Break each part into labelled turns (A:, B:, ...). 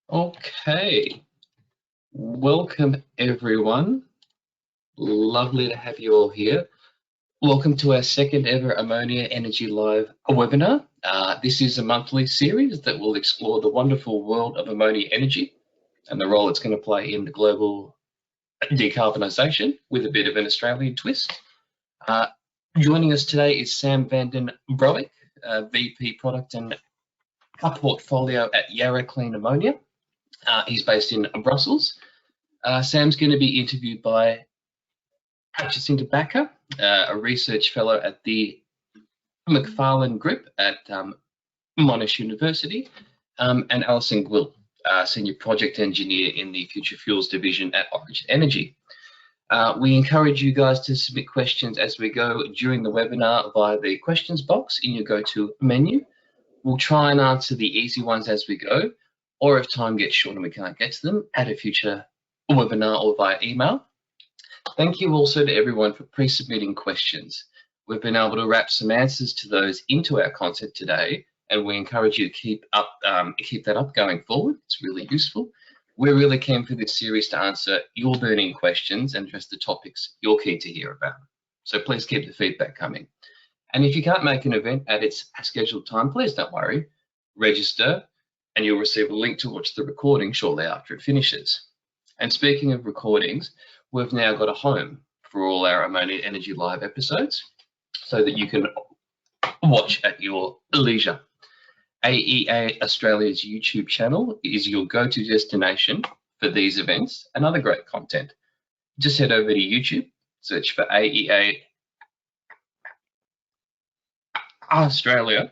A: Okay, welcome everyone. Lovely to have you all here. Welcome to our second ever Ammonia Energy Live webinar. This is a monthly series that will explore the wonderful world of ammonia energy and the role it's going to play in the global decarbonisation with a bit of an Australian twist. Joining us today is Sam Van Den Broeck, VP Product and Portfolio at Yara Clean Ammonia. He's based in Brussels. Sam's going to be interviewed by Jacinta Bakker, a research fellow at the MacFarlane Group at Monash University, and Allison Gwilt, Senior Project Engineer in the Future Fuels Division at Origin Energy. We encourage you guys to submit questions as we go during the webinar via the questions box in your go-to menu. We'll try and answer the easy ones as we go, or if time gets short and we can't get to them, at a future webinar or via email. Thank you also to everyone for pre-submitting questions. We've been able to wrap some answers to those into our content today, and we encourage you to keep that up going forward. It's really useful. We're really keen for this series to answer your burning questions and address the topics you're keen to hear about. So please keep the feedback coming. And if you can't make an event at its scheduled time, please don't worry. Register, and you'll receive a link to watch the recording shortly after it finishes. And speaking of recordings, we've now got a home for all our Ammonia Energy Live episodes so that you can watch at your leisure. AEA Australia's YouTube channel is your go-to destination for these events and other great content. Just head over to YouTube, search for AEA Australia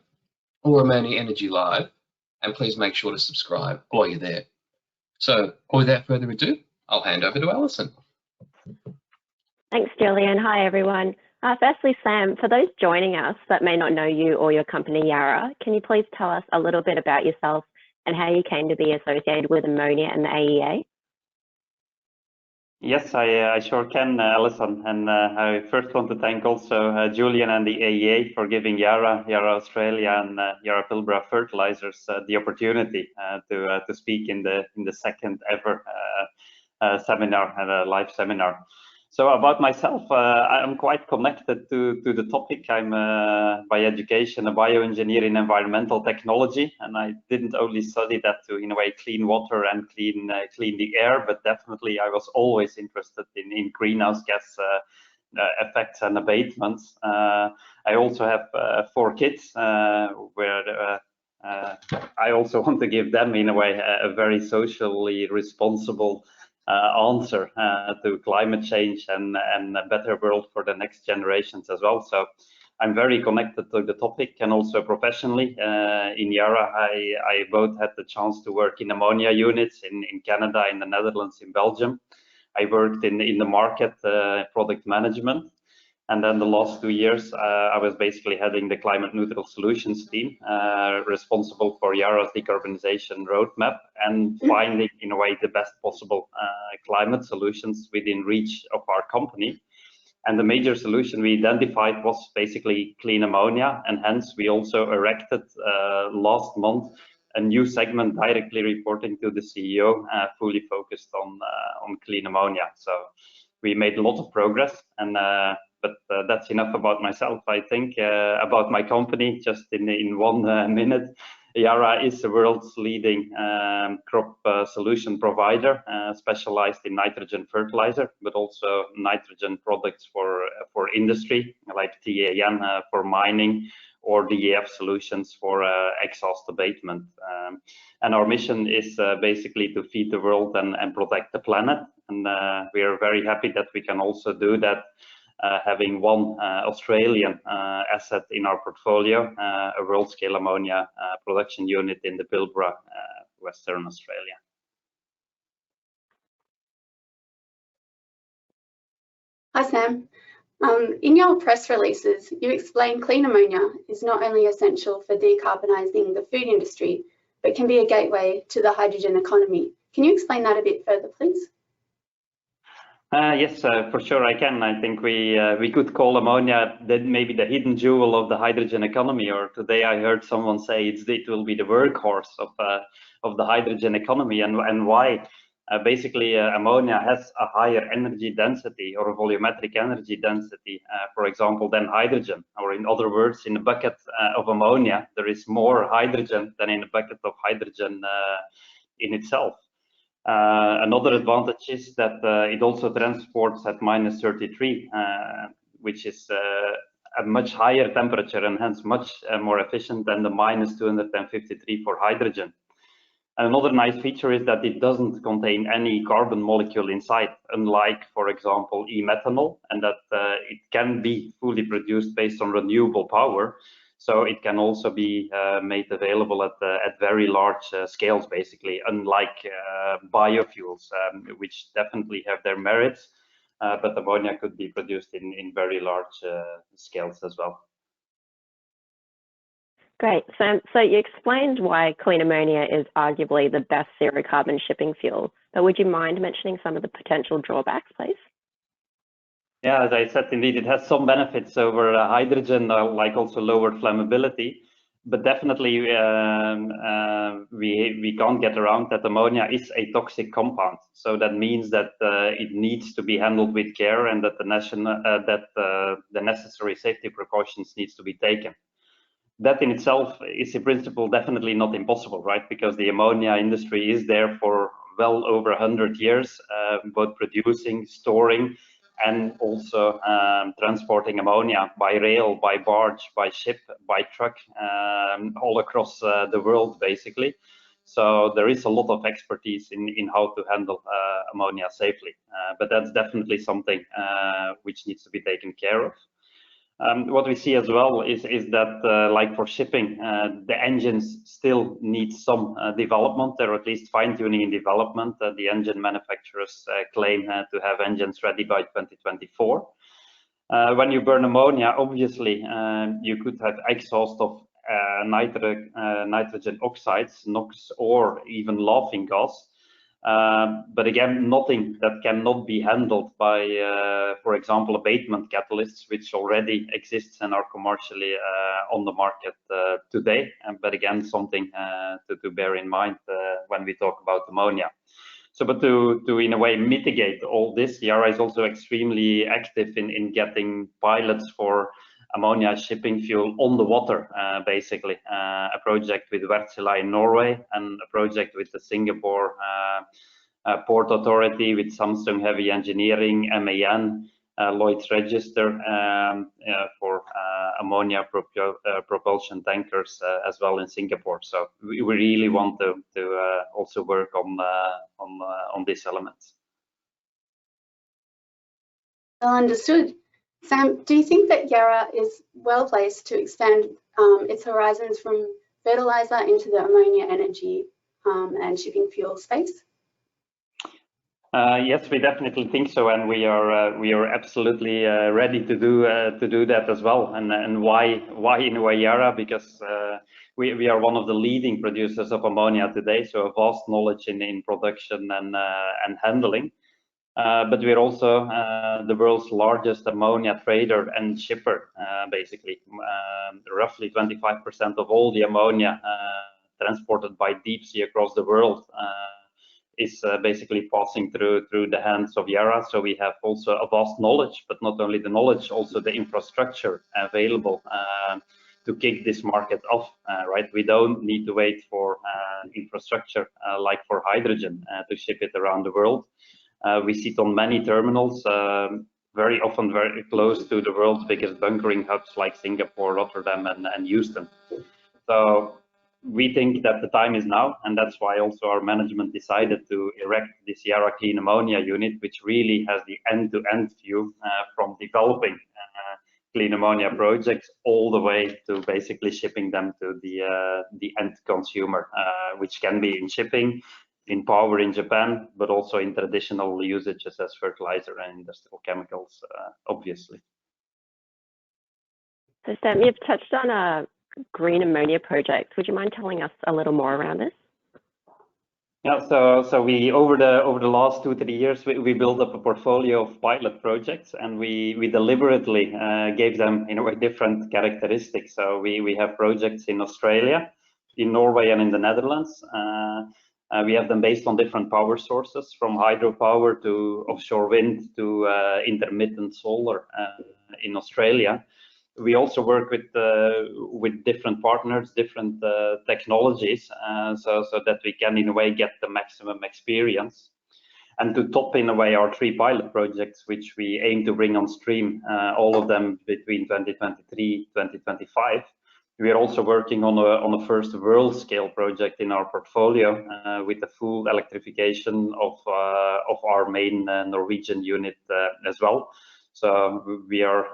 A: or Ammonia Energy Live, and please make sure to subscribe while you're there. So without further ado, I'll hand over to Allison.
B: Thanks, Julian. Hi, everyone. Firstly, Sam, for those joining us that may not know you or your company, Yara, can you please tell us a little bit about yourself and how you came to be associated with ammonia and the AEA?
C: Yes, I sure can, Allison. And I first want to thank also Julian and the AEA for giving Yara Australia and Yara Pilbara Fertilizers the opportunity to speak in the second ever seminar and a live seminar. So about myself, I'm quite connected to the topic. I'm by education a bioengineer in environmental technology, and I didn't only study that to, in a way, clean water and clean the air, but definitely I was always interested in greenhouse gas effects and abatements. I also have 4 kids, where I also want to give them, in a way, a very socially responsible answer to climate change and a better world for the next generations as well. So I'm very connected to the topic, and also professionally in Yara, I both had the chance to work in ammonia units in Canada, in the Netherlands, in Belgium. I worked in the market product management. And then the last 2 years, I was basically heading the climate neutral solutions team, responsible for Yara's decarbonization roadmap and finding, in a way, the best possible climate solutions within reach of our company. And the major solution we identified was basically clean ammonia, and hence we also erected last month a new segment directly reporting to the CEO, fully focused on clean ammonia. So we made a lot of progress, and but that's enough about myself. I think about my company, just in 1 minute. Yara is the world's leading crop solution provider, specialized in nitrogen fertilizer, but also nitrogen products for industry, like TAN for mining, or DEF solutions for exhaust abatement. And our mission is basically to feed the world and protect the planet. And we are very happy that we can also do that, having one Australian asset in our portfolio, a world-scale ammonia production unit in the Pilbara, Western Australia.
D: Hi, Sam. In your press releases, you explain clean ammonia is not only essential for decarbonising the food industry, but can be a gateway to the hydrogen economy. Can you explain that a bit further, please?
C: Yes, for sure I can. I think we could call ammonia maybe the hidden jewel of the hydrogen economy. Or today I heard someone say it will be the workhorse of of the hydrogen economy, and why. Basically, ammonia has a higher energy density or volumetric energy density, for example, than hydrogen. Or in other words, in a bucket of ammonia, there is more hydrogen than in a bucket of hydrogen in itself. Another advantage is that it also transports at -33, which is a much higher temperature and hence much more efficient than the -253 for hydrogen. And another nice feature is that it doesn't contain any carbon molecule inside, unlike, for example, e-methanol, and that it can be fully produced based on renewable power. So it can also be made available at very large scales, basically, unlike biofuels, which definitely have their merits, but ammonia could be produced in very large scales as well.
B: Great, Sam. So you explained why clean ammonia is arguably the best zero carbon shipping fuel, but would you mind mentioning some of the potential drawbacks, please?
C: Yeah, as I said, indeed, it has some benefits over hydrogen, like also lower flammability, but definitely we can't get around that ammonia is a toxic compound. So that means that it needs to be handled with care, and that the necessary safety precautions needs to be taken. That in itself is in principle definitely not impossible, right? Because the ammonia industry is there for well over 100 years, both producing, storing, and also transporting ammonia by rail, by barge, by ship, by truck, all across the world, basically. So there is a lot of expertise in how to handle ammonia safely, but that's definitely something which needs to be taken care of. What we see as well is that, like for shipping, the engines still need some development, or at least fine-tuning and development. The engine manufacturers claim to have engines ready by 2024. When you burn ammonia, obviously, you could have exhaust of nitrogen oxides, NOx, or even laughing gas. But again, nothing that cannot be handled by, for example, abatement catalysts, which already exists and are commercially on the market today. But again, something to bear in mind when we talk about ammonia. So, but to in a way mitigate all this, Yara is also extremely active in getting pilots for ammonia shipping fuel on the water, basically. A project with Wärtsilä in Norway, and a project with the Singapore Port Authority, with Samsung Heavy Engineering, MAN, Lloyd's Register, for ammonia propulsion tankers as well in Singapore. So we really want to also work on these elements.
D: Well understood. Sam, do you think that Yara is well placed to expand its horizons from fertiliser into the ammonia energy and shipping fuel space?
C: Yes, we definitely think so, and we are absolutely ready to do that as well. And why in a way Yara? Because we are one of the leading producers of ammonia today, so a vast knowledge in production and handling. But we're also the world's largest ammonia trader and shipper, basically. Roughly 25% of all the ammonia transported by deep sea across the world is basically passing through the hands of Yara. So we have also a vast knowledge, but not only the knowledge, also the infrastructure available to kick this market off, right? We don't need to wait for infrastructure like for hydrogen to ship it around the world. We sit on many terminals, very often very close to the world's biggest bunkering hubs like Singapore, Rotterdam, and Houston. So we think that the time is now, and that's why also our management decided to erect this Yara Clean Ammonia unit, which really has the end-to-end view from developing clean ammonia projects all the way to basically shipping them to the end consumer, which can be in shipping, in power in Japan, but also in traditional usages as fertilizer and industrial chemicals, obviously.
B: So Sam, you've touched on a green ammonia project. Would you mind telling us a little more around this?
C: Yeah, so we over the last 2-3 years we built up a portfolio of pilot projects, and we deliberately gave them in a way different characteristics. So we have projects in Australia, in Norway and in the Netherlands. We have them based on different power sources, from hydropower to offshore wind to intermittent solar in Australia. We also work with different partners, different technologies, so that we can in a way get the maximum experience. And to top in a way our 3 pilot projects, which we aim to bring on stream, all of them between 2023 2025. We are also working on a first world scale project in our portfolio with the full electrification of our main Norwegian unit as well. So we are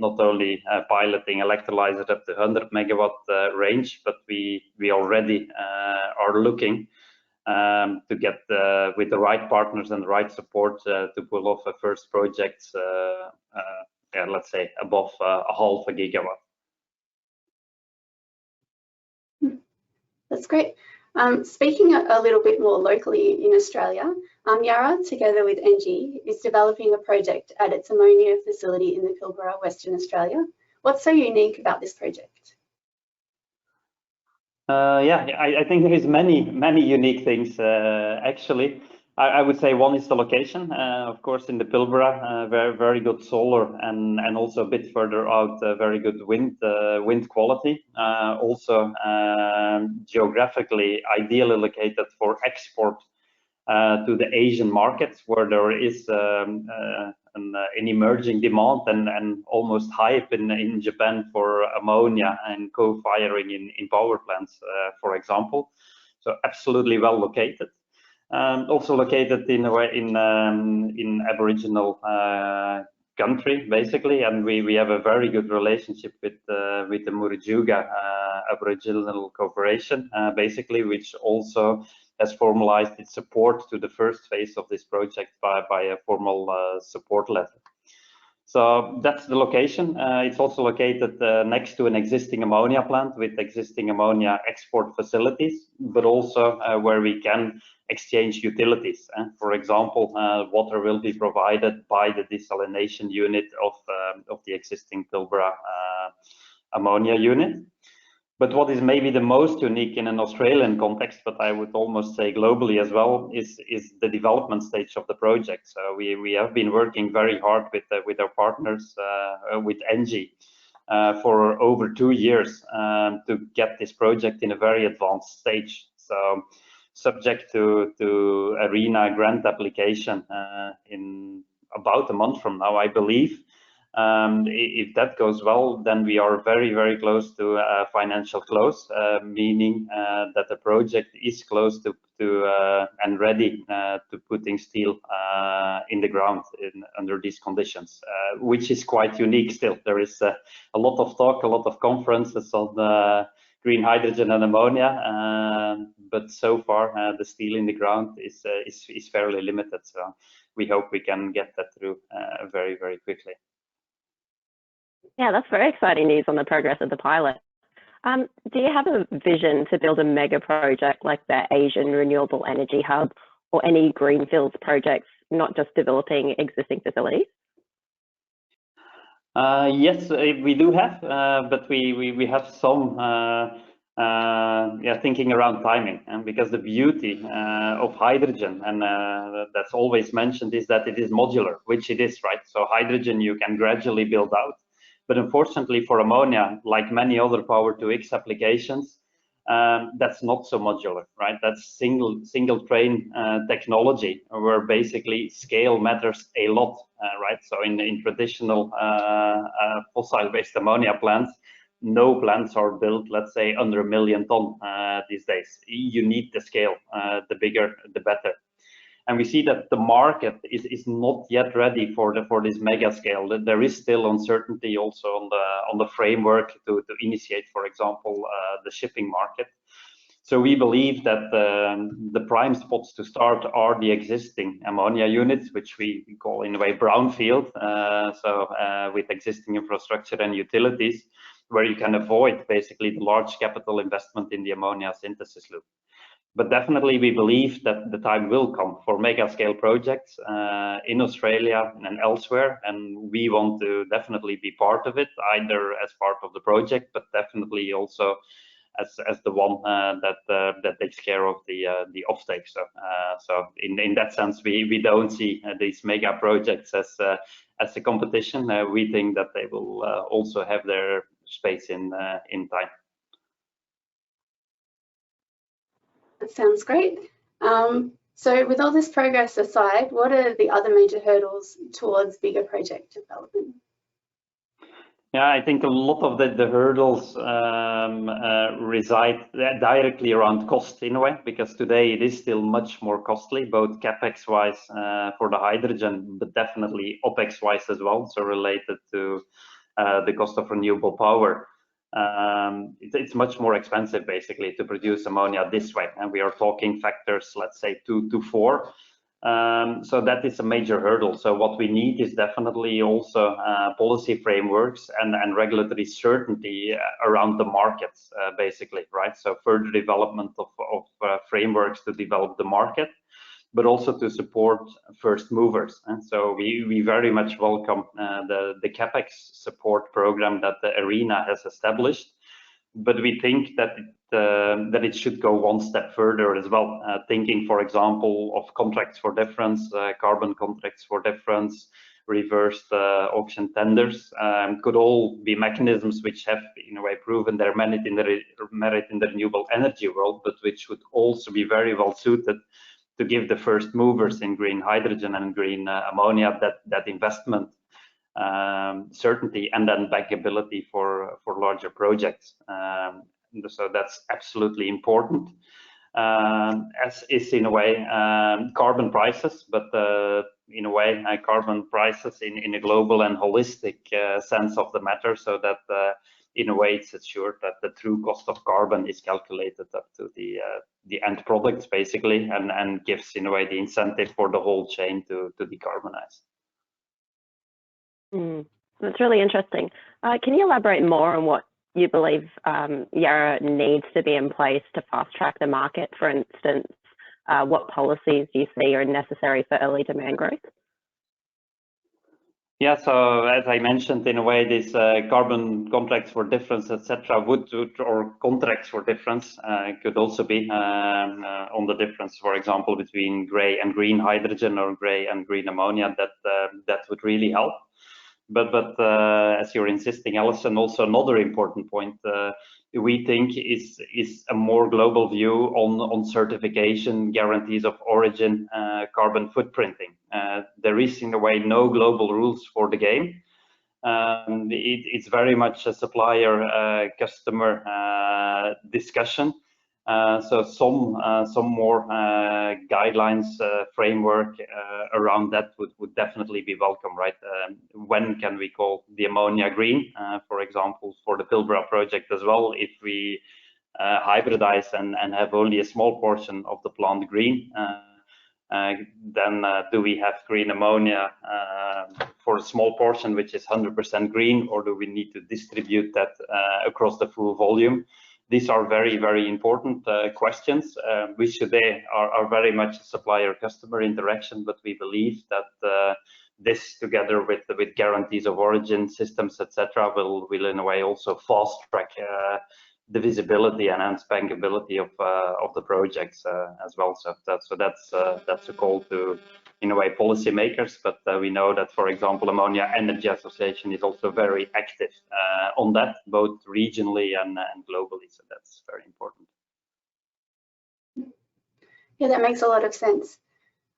C: not only piloting electrolyzers up to 100 megawatt range, but we already are looking to get with the right partners and the right support to pull off a first project, yeah, let's say above a half a gigawatt.
D: That's great. Speaking a little bit more locally in Australia, Yara, together with ENGIE, is developing a project at its ammonia facility in the Pilbara, Western Australia. What's so unique about this project?
C: Yeah, I think there is many unique things actually. I would say one is the location, of course, in the Pilbara, very good solar, and also a bit further out, very good wind quality. Also geographically ideally located for export to the Asian markets, where there is an emerging demand and almost hype in Japan for ammonia and co-firing in power plants, for example. So absolutely well located. Also located in a way in Aboriginal country, basically, and we have a very good relationship with the Murujuga Aboriginal Corporation, basically, which also has formalized its support to the first phase of this project by a formal support letter. So that's the location. It's also located next to an existing ammonia plant with existing ammonia export facilities, but also where we can exchange utilities. For example, water will be provided by the desalination unit of the existing Pilbara ammonia unit. But what is maybe the most unique in an Australian context, but I would almost say globally as well, is the development stage of the project. So we have been working very hard with our partners, with ENGIE, for over 2 years to get this project in a very advanced stage. So subject to ARENA grant application in about a month from now, I believe. If that goes well, then we are very close to financial close, meaning that the project is close to and ready to putting steel in the ground under these conditions, which is quite unique still. There is a lot of talk, a lot of conferences on green hydrogen and ammonia, but so far the steel in the ground is fairly limited. So we hope we can get that through very quickly.
B: Yeah, that's very exciting news on the progress of the pilot. Do you have a vision to build a mega project like the Asian Renewable Energy Hub or any greenfields projects, not just developing existing facilities?
C: Yes, we do have, but we have some thinking around timing, and because the beauty of hydrogen, and that's always mentioned, is that it is modular, which it is, right? So hydrogen you can gradually build out. But unfortunately for ammonia, like many other power-to-X applications, that's not so modular, right? That's single train technology, where basically scale matters a lot, right? So in traditional fossil-based ammonia plants, no plants are built, let's say, under 1 million ton these days. You need the scale, the bigger, the better. And we see that the market is not yet ready for this mega scale. There is still uncertainty also on the framework to initiate, for example, the shipping market. So we believe that the prime spots to start are the existing ammonia units, which we call in a way brownfield, with existing infrastructure and utilities, where you can avoid basically the large capital investment in the ammonia synthesis loop. But definitely we believe that the time will come for mega scale projects in Australia and elsewhere, and we want to definitely be part of it, either as part of the project, but definitely also as the one that takes care of the offtake. So in that sense, we don't see these mega projects as a competition. We think that they will also have their space in time.
D: That sounds great. So with all this progress aside, what are the other major hurdles towards bigger project development?
C: Yeah, I think a lot of the hurdles reside directly around cost in a way, because today it is still much more costly, both capex wise for the hydrogen, but definitely opex wise as well, so related to the cost of renewable power. It's much more expensive basically to produce ammonia this way, and we are talking factors, let's say 2 to 4. So that is a major hurdle. So what we need is definitely also policy frameworks and regulatory certainty around the markets, basically, right? So further development of frameworks to develop the market, but also to support first movers. And so we very much welcome the CapEx support program that the ARENA has established, but we think that it should go one step further as well. Thinking, for example, of contracts for difference, carbon contracts for difference, reversed auction tenders, could all be mechanisms which have, in a way, proven their merit in the renewable energy world, but which would also be very well suited to give the first movers in green hydrogen and green ammonia that investment certainty and then bankability for larger projects. So that's absolutely important, as is in a way carbon prices, but in a way carbon prices in a global and holistic sense of the matter, so that in a way it's assured that the true cost of carbon is calculated up to the end products basically, and gives in a way the incentive for the whole chain to decarbonize.
B: That's really interesting. Can you elaborate more on what you believe Yara needs to be in place to fast track the market? For instance, what policies do you see are necessary for early demand growth?
C: Yeah, so as I mentioned, in a way, these carbon contracts for difference, etc., or contracts for difference could also be on the difference, for example, between grey and green hydrogen or grey and green ammonia. That would really help. But as you're insisting, Allison, also another important point we think is a more global view on certification, guarantees of origin, carbon footprinting. There is in a way no global rules for the game. It's very much a supplier customer discussion. So some more guidelines, framework around that would definitely be welcome, right? When can we call the ammonia green, for example, for the Pilbara project as well? If we hybridize and have only a small portion of the plant green, then do we have green ammonia for a small portion which is 100% green, or do we need to distribute that across the full volume? These are very, very important questions, which today are very much supplier-customer interaction, but we believe that this, together with guarantees of origin systems, etc., will in a way also fast-track the visibility and enhance bankability of the projects as well. So that's a call to, in a way, policymakers, but we know that, for example, Ammonia Energy Association is also very active on that, both regionally and globally, so that's very important.
D: Yeah, that makes a lot of sense.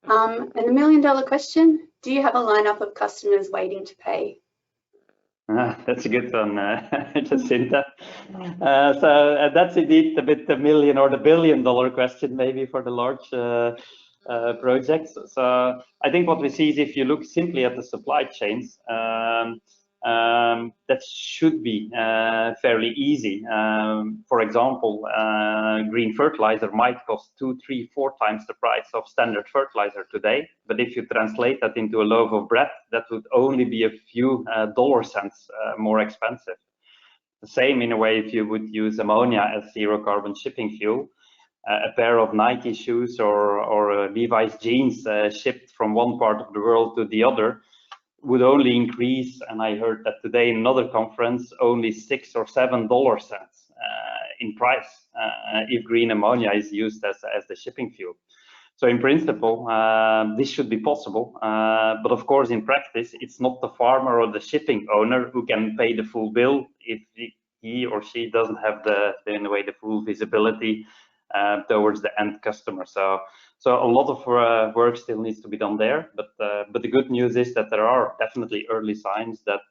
D: And the $1 million question, do you have a lineup of customers waiting to pay?
C: That's a good one, Jacinta. So that's indeed a bit the million or the $1 billion question, maybe, for the large projects. So I think what we see is, if you look simply at the supply chains, that should be fairly easy. For example, green fertilizer might cost 2, 3, 4 times the price of standard fertilizer today. But if you translate that into a loaf of bread, that would only be a few dollar cents more expensive. The same, in a way, if you would use ammonia as zero carbon shipping fuel. A pair of Nike shoes or Levi's jeans shipped from one part of the world to the other would only increase, and I heard that today in another conference, only 6 or 7 dollar cents in price if green ammonia is used as the shipping fuel. So in principle, this should be possible, but of course in practice, it's not the farmer or the shipping owner who can pay the full bill if he or she doesn't have in a way the full visibility towards the end customer. So a lot of work still needs to be done there, but the good news is that there are definitely early signs that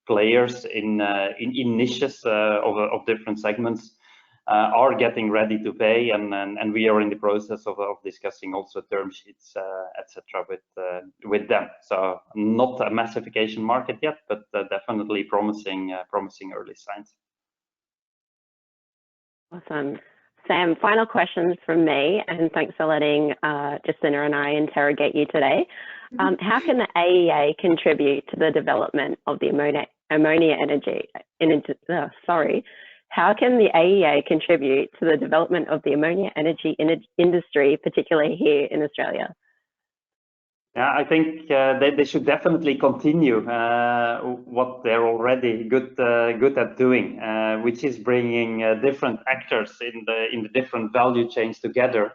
C: players in niches of different segments are getting ready to pay, and we are in the process of discussing also term sheets, etc. with them. So not a massification market yet, but definitely promising early signs.
B: Awesome. Sam, final questions from me, and thanks for letting Jacinta and I interrogate you today. How can the AEA contribute to the development of the ammonia energy? How can the AEA contribute to the development of the ammonia energy industry, particularly here in Australia?
C: Yeah, I think they should definitely continue what they're already good at doing, which is bringing different actors in the different value chains together,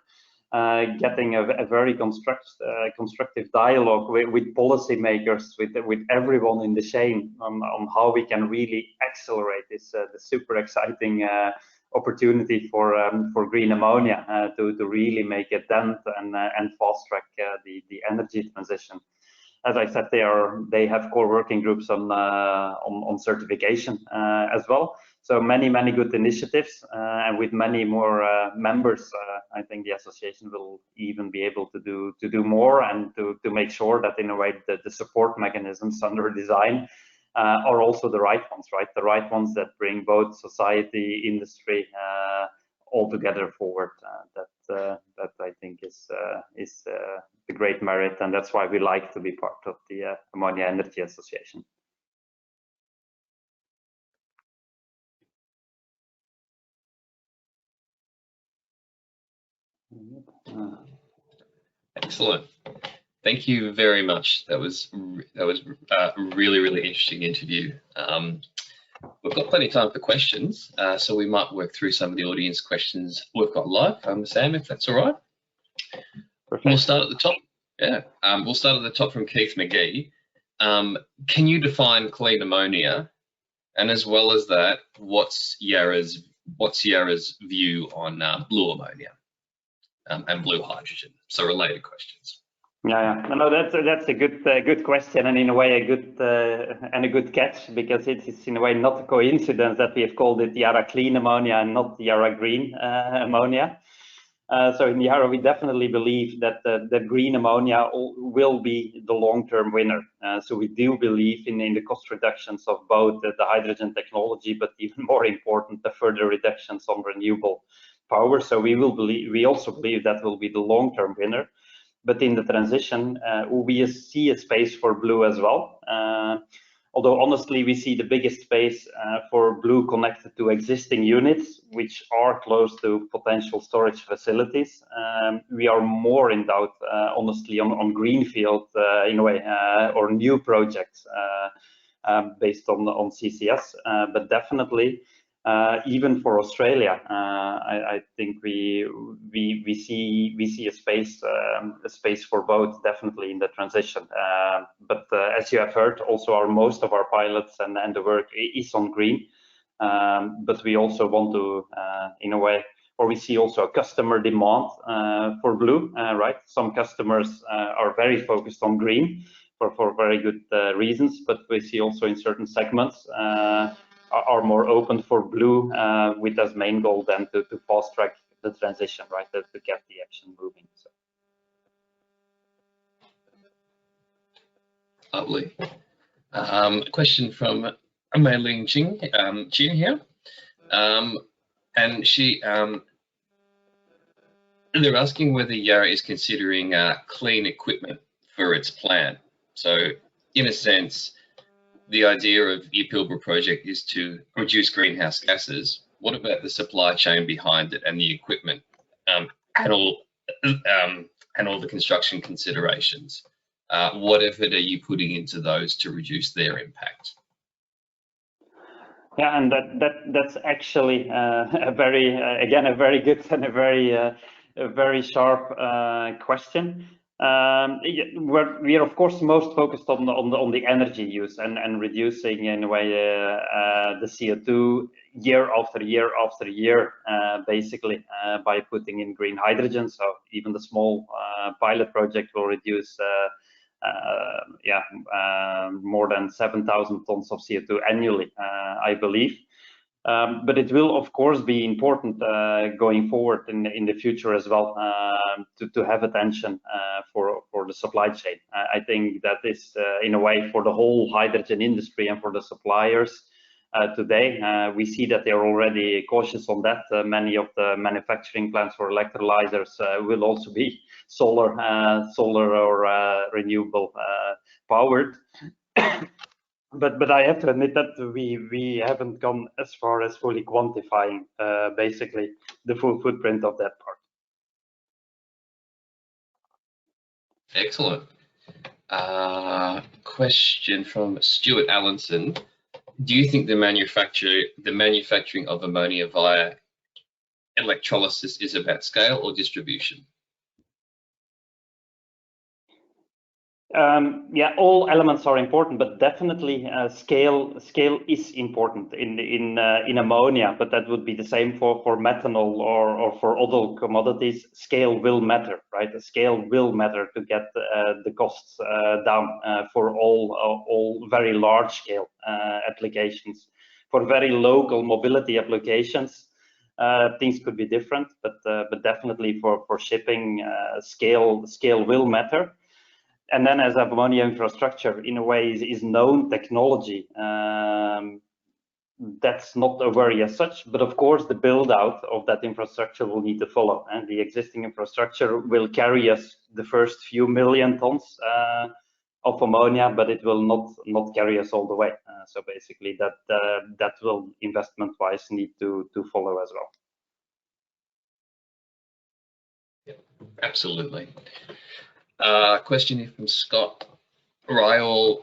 C: getting a very constructive dialogue with policymakers, with everyone in the chain on how we can really accelerate this the super exciting opportunity for green ammonia to really make a dent and fast track the energy transition. As I said, they have core working groups on certification as well. So many good initiatives, and with many more members, I think the association will even be able to do more and to make sure that in a way that the support mechanisms under design are also the right ones, right? The right ones that bring both society, industry, all together forward. That I think is the great merit, and that's why we like to be part of the Ammonia Energy Association.
A: Excellent. Thank you very much. That was a really interesting interview. We've got plenty of time for questions, so we might work through some of the audience questions we've got live. Sam, if that's all right.
C: Perfect.
A: We'll start at the top. Yeah, we'll start at the top from Keith McGee. Can you define clean ammonia, and as well as that, what's Yara's view on blue ammonia and blue hydrogen? So related questions.
C: Yeah. No, that's a good question, and in a way a good catch, because it's in a way not a coincidence that we have called it Yara Clean Ammonia and not Yara Green Ammonia. So in Yara, we definitely believe that the green ammonia will be the long-term winner. So we do believe in the cost reductions of both the hydrogen technology, but even more important, the further reductions on renewable power. So we also believe that will be the long-term winner. But in the transition, we see a space for blue as well. Although honestly, we see the biggest space for blue connected to existing units, which are close to potential storage facilities. We are more in doubt, honestly, on greenfield in a way, or new projects based on CCS. But definitely, even for Australia, I think we see a space for both, definitely in the transition. But as you have heard, also most of our pilots and the work is on green. But we also want to, in a way, or we see also a customer demand for blue, right? Some customers are very focused on green for very good reasons, but we see also in certain segments are more open for blue, with as main goal then to fast track the transition, right? To get the action moving. So.
A: Lovely. Question from Mei Ling Jin here, and she they're asking whether Yara is considering clean equipment for its plant. So, in a sense, the idea of the Pilbara project is to reduce greenhouse gases. What about the supply chain behind it and the equipment, and all the construction considerations? What effort are you putting into those to reduce their impact?
C: Yeah, and that's actually a very again a very good and a very sharp question. We are of course most focused on the energy use and reducing in a way the CO2 year after year after year, basically by putting in green hydrogen. So even the small pilot project will reduce more than 7,000 tons of CO2 annually, I believe. But it will, of course, be important going forward in the future as well to have attention for the supply chain. I think that is, in a way, for the whole hydrogen industry and for the suppliers today. We see that they're already cautious on that. Many of the manufacturing plants for electrolyzers will also be solar or renewable powered. But I have to admit that we haven't gone as far as fully quantifying basically the full footprint of that part.
A: Excellent. Question from Stuart Allison. Do you think the manufacturing of ammonia via electrolysis is about scale or distribution?
C: Yeah, all elements are important, but definitely scale is important in ammonia. But that would be the same for methanol or for other commodities. Scale will matter, right? The scale will matter to get the costs down for all very large scale applications. For very local mobility applications, things could be different, but definitely for shipping, scale will matter. And then as ammonia infrastructure, in a way, is known technology. That's not a worry as such, but of course the build out of that infrastructure will need to follow, and the existing infrastructure will carry us the first few million tons of ammonia, but it will not carry us all the way. So basically that will investment wise need to follow as well.
A: Yeah, absolutely. Question here from Scott Ryle.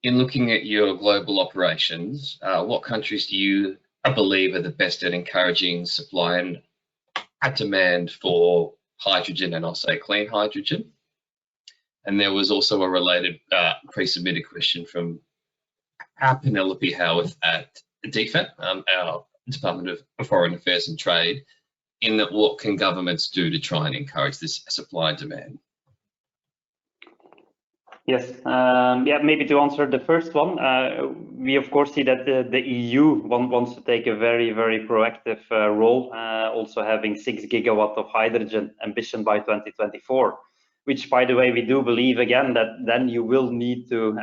A: In looking at your global operations, what countries do you believe are the best at encouraging supply and demand for hydrogen, and I'll say clean hydrogen? And there was also a related pre-submitted question from Penelope Howarth at DFAT, our Department of Foreign Affairs and Trade, in that what can governments do to try and encourage this supply and demand?
C: Yes, yeah, maybe to answer the first one, we of course see that the EU wants to take a very proactive role, also having 6 gigawatts of hydrogen ambition by 2024, which, by the way, we do believe again that then you will need to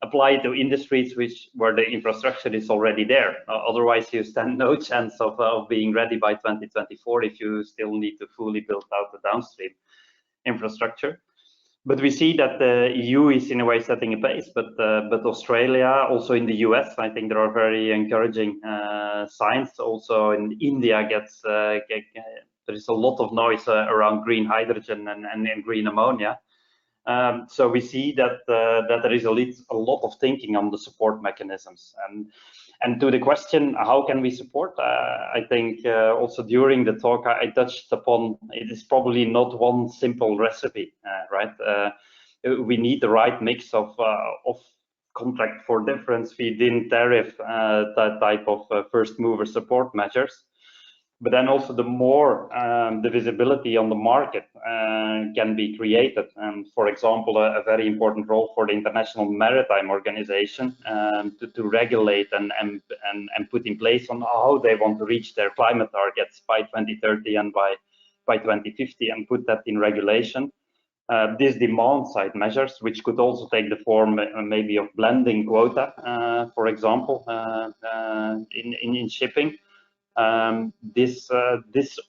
C: apply to industries where the infrastructure is already there. Otherwise, you stand no chance of being ready by 2024 if you still need to fully build out the downstream infrastructure. But we see that the EU is in a way setting a pace, but Australia, also in the US, I think there are very encouraging signs. Also in India, there is a lot of noise around green hydrogen and green ammonia. So we see that there is a lot of thinking on the support mechanisms. And to the question, how can we support? I think also during the talk I touched upon, it is probably not one simple recipe, right? We need the right mix of contract for difference, feed-in tariff type of first mover support measures. But then also the more the visibility on the market can be created. And for example, a very important role for the International Maritime Organization to regulate and put in place on how they want to reach their climate targets by 2030 and by 2050, and put that in regulation. These demand side measures, which could also take the form maybe of blending quota, for example, in shipping. This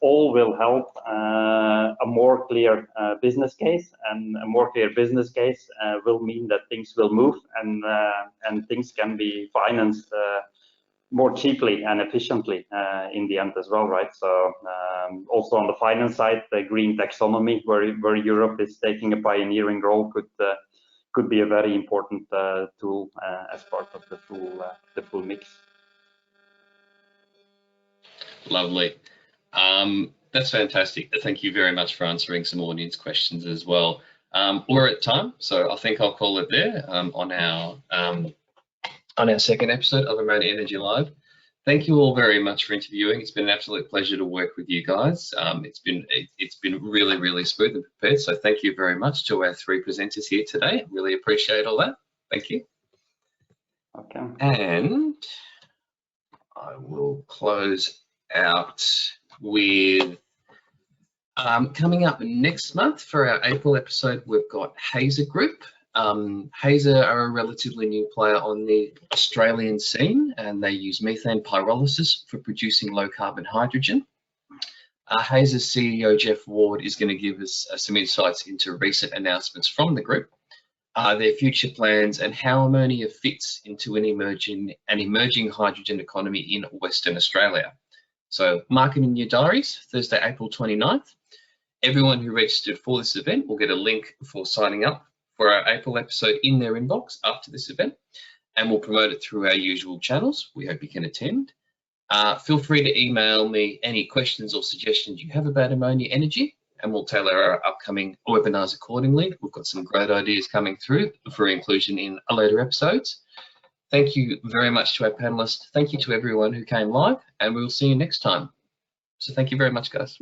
C: all will help a more clear business case, and a more clear business case will mean that things will move and things can be financed more cheaply and efficiently in the end as well, right? So also on the finance side, the green taxonomy, where Europe is taking a pioneering role, could be a very important tool as part of the full mix.
A: Lovely. That's fantastic. Thank you very much for answering some audience questions as well. We're at time, so I think I'll call it there on our second episode of Ammonia Energy Live. Thank you all very much for interviewing. It's been an absolute pleasure to work with you guys. It's been really, really smooth and prepared. So thank you very much to our three presenters here today. Really appreciate all that. Thank you.
C: Okay.
A: And I will close out with coming up next month for our April episode, we've got Hazer Group. Hazer are a relatively new player on the Australian scene, and they use methane pyrolysis for producing low carbon hydrogen. Hazer's CEO Jeff Ward is going to give us some insights into recent announcements from the group, their future plans, and how ammonia fits into an emerging hydrogen economy in Western Australia. So mark it in your diaries, Thursday, April 29th. Everyone who registered for this event will get a link for signing up for our April episode in their inbox after this event, and we'll promote it through our usual channels. We hope you can attend. Feel free to email me any questions or suggestions you have about ammonia energy, and we'll tailor our upcoming webinars accordingly. We've got some great ideas coming through for inclusion in later episodes. Thank you very much to our panelists. Thank you to everyone who came live, and we'll see you next time. So thank you very much, guys.